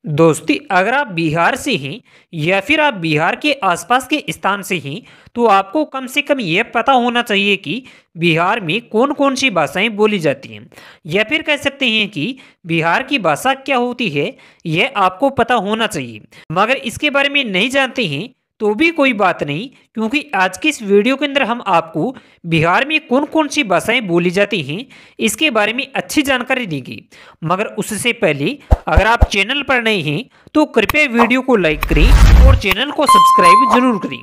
दोस्ती अगर आप बिहार से हैं या फिर आप बिहार के आसपास के स्थान से हैं तो आपको कम से कम यह पता होना चाहिए कि बिहार में कौन कौन सी भाषाएं बोली जाती हैं या फिर कह सकते हैं कि बिहार की भाषा क्या होती है यह आपको पता होना चाहिए। मगर इसके बारे में नहीं जानते हैं तो भी कोई बात नहीं, क्योंकि आज की इस वीडियो के अंदर हम आपको बिहार में कौन कौन सी भाषाएं बोली जाती हैं इसके बारे में अच्छी जानकारी देंगे। मगर उससे पहले अगर आप चैनल पर नए हैं तो कृपया वीडियो को लाइक करें और चैनल को सब्सक्राइब जरूर करें।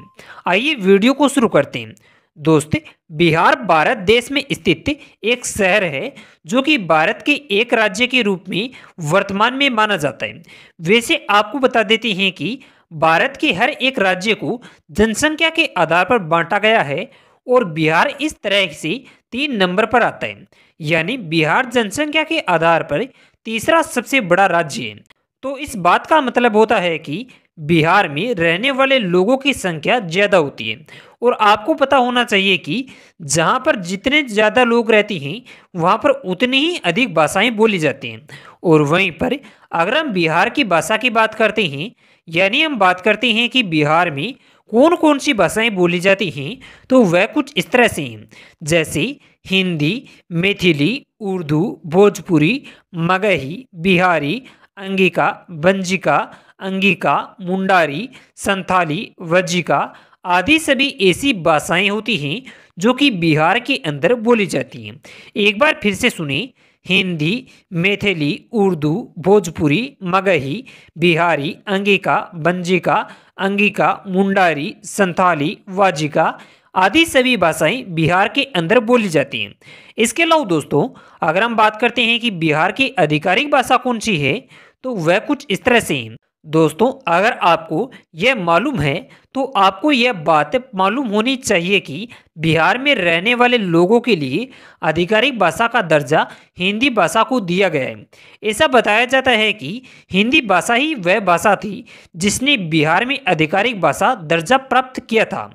आइए वीडियो को शुरू करते हैं। दोस्त, बिहार भारत देश में स्थित एक शहर है जो कि भारत के एक राज्य के रूप में वर्तमान में माना जाता है। वैसे आपको बता देते हैं कि भारत के हर एक राज्य को जनसंख्या के आधार पर बांटा गया है और बिहार इस तरह से 3 नंबर पर आता है, यानी बिहार जनसंख्या के आधार पर तीसरा सबसे बड़ा राज्य है। तो इस बात का मतलब होता है कि बिहार में रहने वाले लोगों की संख्या ज़्यादा होती है और आपको पता होना चाहिए कि जहाँ पर जितने ज़्यादा लोग रहते हैं वहाँ पर उतनी ही अधिक भाषाएं बोली जाती हैं। और वहीं पर अगर हम बिहार की भाषा की बात करते हैं, यानी हम बात करते हैं कि बिहार में कौन कौन सी भाषाएं बोली जाती हैं, तो वह कुछ इस तरह से हैं, जैसे हिंदी, मैथिली, उर्दू, भोजपुरी, मगही, बिहारी, अंगिका, बंजिका, अंगिका, मुंडारी, संथाली, वज्जिका आदि सभी ऐसी भाषाएं होती हैं जो कि बिहार के अंदर बोली जाती हैं। एक बार फिर से सुने, हिंदी, मैथिली, उर्दू, भोजपुरी, मगही, बिहारी, अंगिका, बंजिका, अंगिका, मुंडारी, संथाली, वाजिका आदि सभी भाषाएं बिहार के अंदर बोली जाती हैं। इसके अलावा दोस्तों, अगर हम बात करते हैं कि बिहार की आधिकारिक भाषा कौन सी है तो वह कुछ इस तरह से है। दोस्तों, अगर आपको यह मालूम है तो आपको यह बात मालूम होनी चाहिए कि बिहार में रहने वाले लोगों के लिए आधिकारिक भाषा का दर्जा हिंदी भाषा को दिया गया है। ऐसा बताया जाता है कि हिंदी भाषा ही वह भाषा थी जिसने बिहार में आधिकारिक भाषा दर्जा प्राप्त किया था।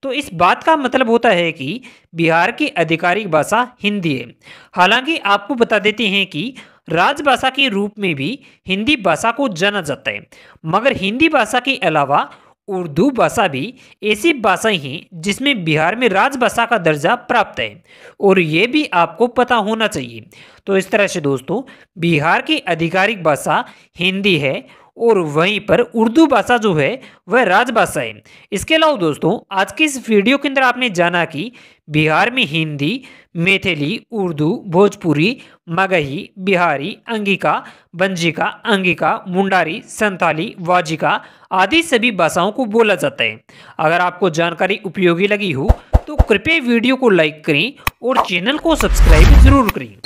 तो इस बात का मतलब होता है कि बिहार की आधिकारिक भाषा हिंदी है। हालांकि आपको बता देते हैं कि राजभाषा के रूप में भी हिंदी भाषा को जाना जाता है, मगर हिंदी भाषा के अलावा उर्दू भाषा भी ऐसी भाषाएं हैं जिसमें बिहार में राजभाषा का दर्जा प्राप्त है और ये भी आपको पता होना चाहिए। तो इस तरह से दोस्तों, बिहार की आधिकारिक भाषा हिंदी है और वहीं पर उर्दू भाषा जो है वह राजभाषा है। इसके अलावा दोस्तों, आज की इस वीडियो के अंदर आपने जाना कि बिहार में हिंदी, मैथिली, उर्दू, भोजपुरी, मगही, बिहारी, अंगिका, बंजिका, अंगिका, मुंडारी, संथाली, वाजिका आदि सभी भाषाओं को बोला जाता है। अगर आपको जानकारी उपयोगी लगी हो तो कृपया वीडियो को लाइक करें और चैनल को सब्सक्राइब जरूर करें।